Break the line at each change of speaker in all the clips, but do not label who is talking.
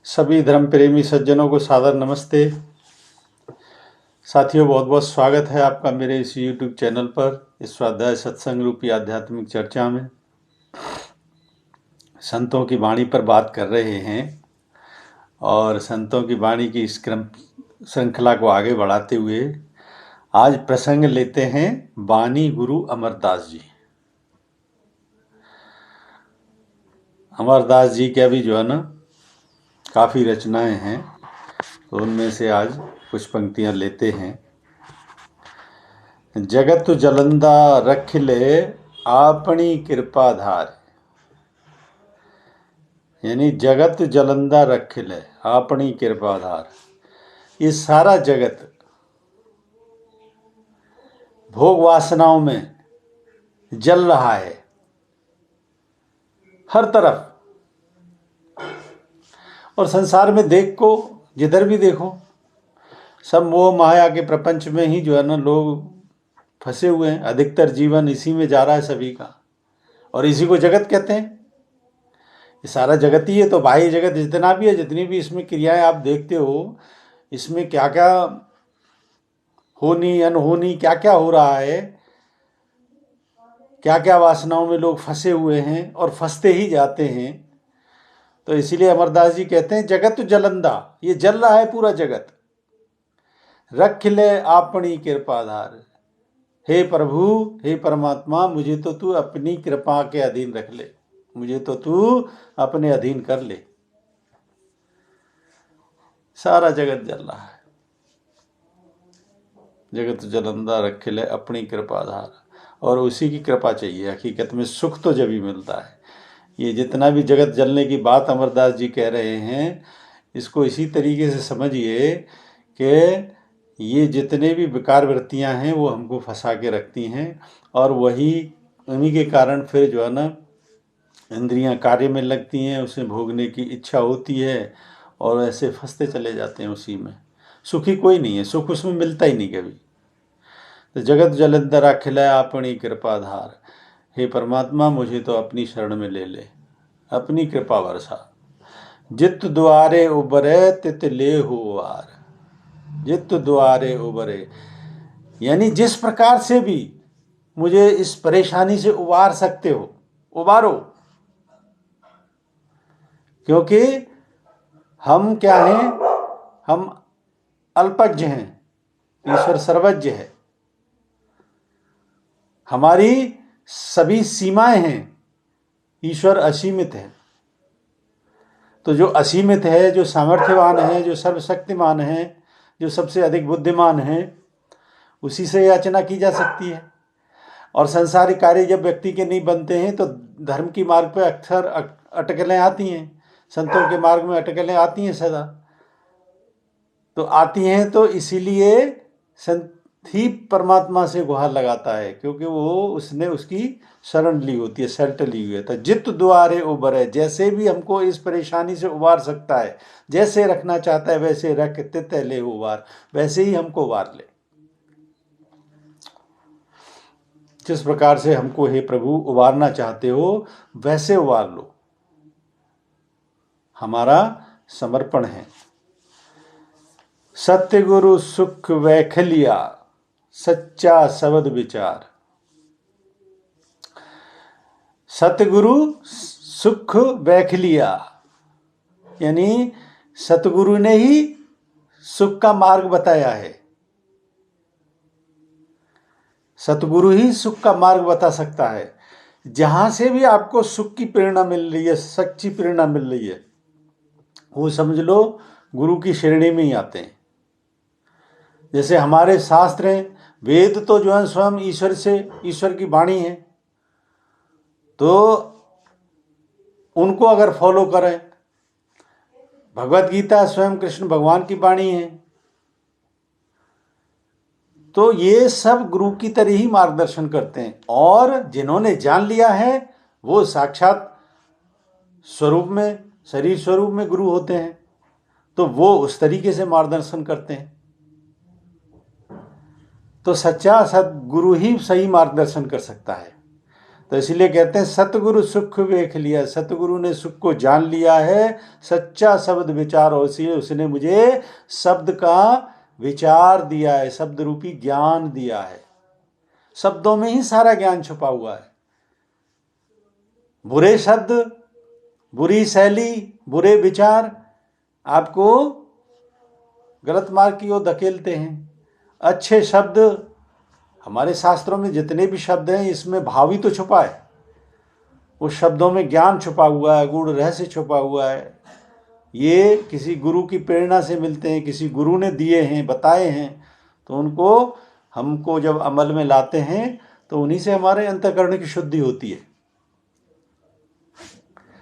सभी धर्म प्रेमी सज्जनों को सादर नमस्ते। साथियों, बहुत बहुत स्वागत है आपका मेरे इस YouTube चैनल पर इस स्वाध्याय सत्संग रूपी आध्यात्मिक चर्चा में। संतों की वाणी पर बात कर रहे हैं और संतों की वाणी की इस क्रम श्रृंखला को आगे बढ़ाते हुए आज प्रसंग लेते हैं वाणी गुरु अमरदास जी। अमरदास जी के भी जो है ना काफ़ी रचनाएं हैं, तो उनमें से आज कुछ पंक्तियां लेते हैं। जगत जलंदा रख ले आपनी कृपाधार, यानी जगत जलंदा रख ले आपनी कृपाधार। ये सारा जगत भोग वासनाओं में जल रहा है, हर तरफ। और संसार में जिधर भी देखो, सब मोह माया के प्रपंच में ही जो है ना लोग फंसे हुए हैं। अधिकतर जीवन इसी में जा रहा है सभी का, और इसी को जगत कहते हैं। ये सारा जगत ही है। तो बाह्य जगत जितना भी है, जितनी भी इसमें क्रियाएं आप देखते हो, इसमें क्या क्या होनी अनहोनी क्या क्या हो रहा है, क्या क्या वासनाओं में लोग फंसे हुए हैं और फंसते ही जाते हैं। तो इसीलिए अमरदास जी कहते हैं जगत जलंदा, ये जल रहा है पूरा जगत। रख ले आपनी कृपाधार, हे प्रभु, हे परमात्मा, मुझे तो तू अपनी कृपा के अधीन रख ले, मुझे तो तू अपने अधीन कर ले। सारा जगत जल रहा है। जगत जलंदा रख ले अपनी कृपाधार, और उसी की कृपा चाहिए। हकीकत में सुख तो जब ही मिलता है। ये जितना भी जगत जलने की बात अमरदास जी कह रहे हैं, इसको इसी तरीके से समझिए कि ये जितने भी विकार वृत्तियां हैं वो हमको फंसा के रखती हैं, और उन्हीं के कारण फिर जो है ना इंद्रियां कार्य में लगती हैं, उसे भोगने की इच्छा होती है और ऐसे फंसते चले जाते हैं उसी में। सुखी कोई नहीं है, सुख उसमें मिलता ही नहीं कभी। तो जगत जलंधर अखिलय अपनी कृपाधार, हे परमात्मा, मुझे तो अपनी शरण में ले ले, अपनी कृपा वर्षा। जित द्वारे उबरे तित ले हो वार, जित द्वारे उबरे, यानी जिस प्रकार से भी मुझे इस परेशानी से उबार सकते हो, उबारो। क्योंकि हम क्या हैं? हम अल्पज्ञ हैं, ईश्वर सर्वज्ञ है। हमारी सभी सीमाएं हैं, ईश्वर असीमित है। तो जो असीमित है, जो सामर्थ्यवान है, जो सर्वशक्तिमान है, जो सबसे अधिक बुद्धिमान है, उसी से याचना की जा सकती है। और संसारिक कार्य जब व्यक्ति के नहीं बनते हैं तो धर्म की मार्ग पर अक्सर अटकलें आती हैं, संतों के मार्ग में अटकलें आती हैं सदा। तो आती हैं तो इसीलिए संत ही परमात्मा से गुहार लगाता है, क्योंकि उसने उसकी शरण ली होती है, शर्त ली हुई है। तो जित द्वारे उबरे, जैसे भी हमको इस परेशानी से उबार सकता है, जैसे रखना चाहता है वैसे रख, तित ले उबार, वैसे ही हमको उबार ले। जिस प्रकार से हमको हे प्रभु उबारना चाहते हो वैसे उबार लो, हमारा समर्पण है। सत्य गुरु सुख वैखलिया, सच्चा शब्द विचार। सतगुरु सुख वैखलिया, यानी सतगुरु ने ही सुख का मार्ग बताया है। सतगुरु ही सुख का मार्ग बता सकता है। जहां से भी आपको सुख की प्रेरणा मिल रही है, सच्ची प्रेरणा मिल रही है, वो समझ लो गुरु की श्रेणी में ही आते हैं। जैसे हमारे शास्त्र हैं, वेद तो जो है स्वयं ईश्वर की वाणी है, तो उनको अगर फॉलो करें, भगवत गीता स्वयं कृष्ण भगवान की वाणी है, तो ये सब गुरु की तरह ही मार्गदर्शन करते हैं। और जिन्होंने जान लिया है वो साक्षात स्वरूप में, शरीर स्वरूप में गुरु होते हैं, तो वो उस तरीके से मार्गदर्शन करते हैं। तो सच्चा सदगुरु ही सही मार्गदर्शन कर सकता है। तो इसलिए कहते हैं सतगुरु सुख वेख लिया, सतगुरु ने सुख को जान लिया है। सच्चा शब्द विचार होसी, उसने मुझे शब्द का विचार दिया है, शब्द रूपी ज्ञान दिया है। शब्दों में ही सारा ज्ञान छुपा हुआ है। बुरे शब्द, बुरी शैली, बुरे विचार आपको गलत मार्ग की ओर धकेलते हैं। अच्छे शब्द, हमारे शास्त्रों में जितने भी शब्द हैं इसमें भाव ही तो छुपा है। उस शब्दों में ज्ञान छुपा हुआ है, गूढ़ रहस्य छुपा हुआ है। ये किसी गुरु की प्रेरणा से मिलते हैं, किसी गुरु ने दिए हैं, बताए हैं, तो उनको हमको जब अमल में लाते हैं तो उन्हीं से हमारे अंतःकरण की शुद्धि होती है।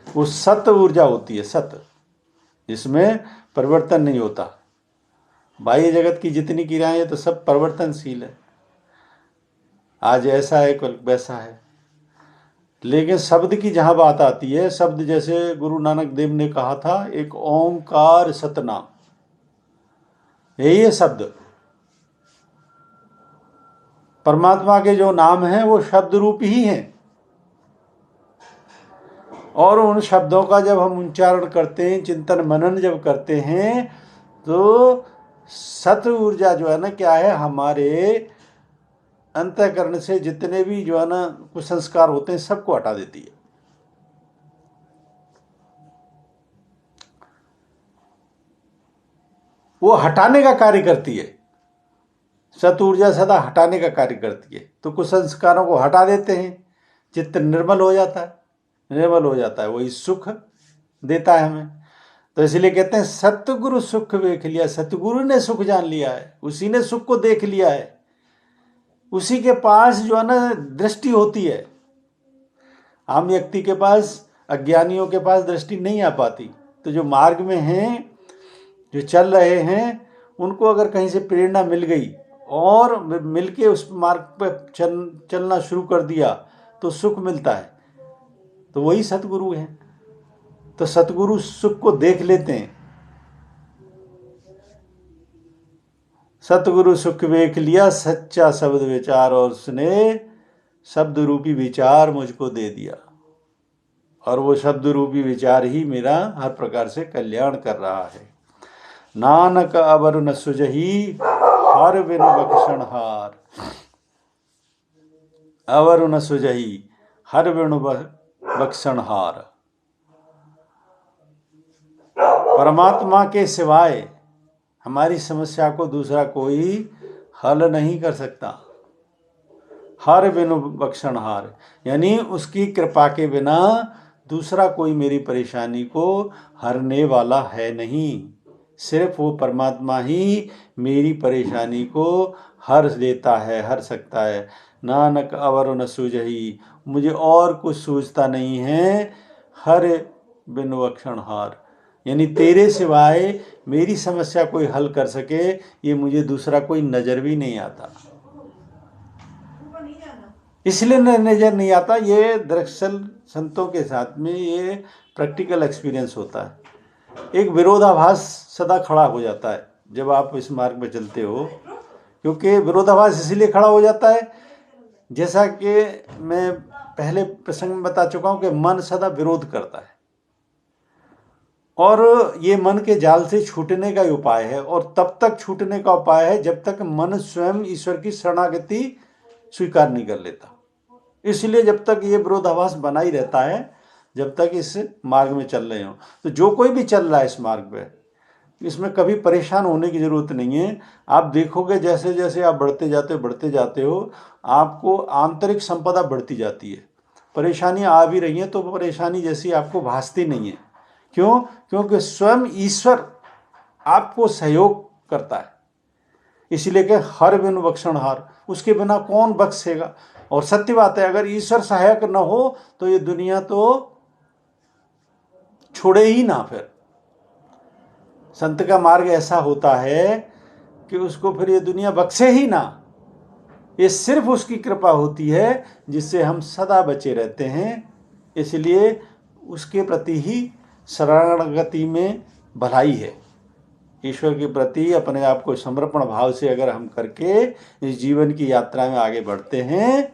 वो सत ऊर्जा होती है, सत, इसमें परिवर्तन नहीं होता। बाह्य जगत की जितनी क्रियाएं हैं तो सब परिवर्तनशील है, आज ऐसा है कल वैसा है। लेकिन शब्द की जहां बात आती है, शब्द जैसे गुरु नानक देव ने कहा था, एक ओंकार सतनाम, यही है शब्द। परमात्मा के जो नाम हैं वो शब्द रूप ही हैं, और उन शब्दों का जब हम उच्चारण करते हैं, चिंतन मनन जब करते हैं, तो सत ऊर्जा जो है ना, क्या है, हमारे अंतःकरण से जितने भी जो है ना कुसंस्कार होते हैं सबको हटा देती है। वो हटाने का कार्य करती है, सत ऊर्जा सदा हटाने का कार्य करती है। तो कुसंस्कारों को हटा देते हैं, चित्त निर्मल हो जाता है, निर्मल हो जाता है, वही सुख देता है हमें। तो इसलिए कहते हैं सतगुरु सुख देख लिया, सतगुरु ने सुख जान लिया है, उसी ने सुख को देख लिया है, उसी के पास जो है ना दृष्टि होती है। आम व्यक्ति के पास, अज्ञानियों के पास दृष्टि नहीं आ पाती। तो जो मार्ग में हैं, जो चल रहे हैं, उनको अगर कहीं से प्रेरणा मिल गई और मिलके उस मार्ग पर चलना शुरू कर दिया तो सुख मिलता है। तो वही सतगुरु है। तो सतगुरु सुख को देख लेते हैं। सतगुरु सुख वेख लिया, सच्चा शब्द विचार, और उसने शब्द रूपी विचार मुझको दे दिया, और वो शब्द रूपी विचार ही मेरा हर प्रकार से कल्याण कर रहा है। नानक अवर न सुजही हर बिनु बख्शण हार, अवर न सुजही हर बिनु बख्शण हार। परमात्मा के सिवाय हमारी समस्या को दूसरा कोई हल नहीं कर सकता। हर बिनु बख्शण हार, यानी उसकी कृपा के बिना दूसरा कोई मेरी परेशानी को हरने वाला है नहीं। सिर्फ वो परमात्मा ही मेरी परेशानी को हर देता है, हर सकता है। नानक अवर न सूझही, मुझे और कुछ सूझता नहीं है। हर बिनु बख्शण हार, यानी तेरे सिवाय मेरी समस्या कोई हल कर सके ये मुझे दूसरा कोई नजर भी नहीं आता। इसलिए नजर नहीं आता। ये दरअसल संतों के साथ में ये प्रैक्टिकल एक्सपीरियंस होता है। एक विरोधाभास सदा खड़ा हो जाता है जब आप इस मार्ग में चलते हो, क्योंकि विरोधाभास इसलिए खड़ा हो जाता है, जैसा कि मैं पहले प्रसंग में बता चुका हूं कि मन सदा विरोध करता है, और ये मन के जाल से छूटने का उपाय है। और तब तक छूटने का उपाय है जब तक मन स्वयं ईश्वर की शरणागति स्वीकार नहीं कर लेता। इसलिए जब तक ये विरोधाभास बना ही रहता है जब तक इस मार्ग में चल रहे हो। तो जो कोई भी चल रहा है इस मार्ग पे, इसमें कभी परेशान होने की जरूरत नहीं है। आप देखोगे जैसे जैसे आप बढ़ते जाते हो आपको आंतरिक संपदा बढ़ती जाती है। परेशानी आ भी रही है तो परेशानी जैसी आपको भासती नहीं है। क्यों? क्योंकि स्वयं ईश्वर आपको सहयोग करता है। इसलिए कि हर बिनु बख्शण हार, उसके बिना कौन बख्शेगा। और सत्य बात है, अगर ईश्वर सहायक न हो तो ये दुनिया तो छोड़े ही ना। फिर संत का मार्ग ऐसा होता है कि उसको फिर ये दुनिया बख्शे ही ना। ये सिर्फ उसकी कृपा होती है जिससे हम सदा बचे रहते हैं। इसलिए उसके प्रति ही शरणागति में भलाई है। ईश्वर के प्रति अपने आप को समर्पण भाव से अगर हम करके इस जीवन की यात्रा में आगे बढ़ते हैं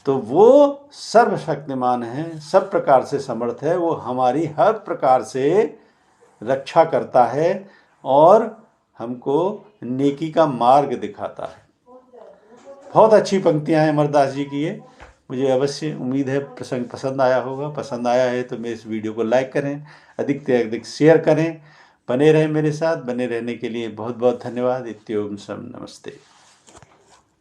तो वो सर्वशक्तिमान है, सब प्रकार से समर्थ है, वो हमारी हर प्रकार से रक्षा करता है और हमको नेकी का मार्ग दिखाता है। बहुत अच्छी पंक्तियां हैं अमरदास जी की ये। मुझे अवश्य उम्मीद है प्रसंग पसंद आया होगा। पसंद आया है तो मेरे इस वीडियो को लाइक करें, अधिक से अधिक शेयर करें। बने रहें मेरे साथ। बने रहने के लिए बहुत बहुत धन्यवाद। इत्योम सम नमस्ते।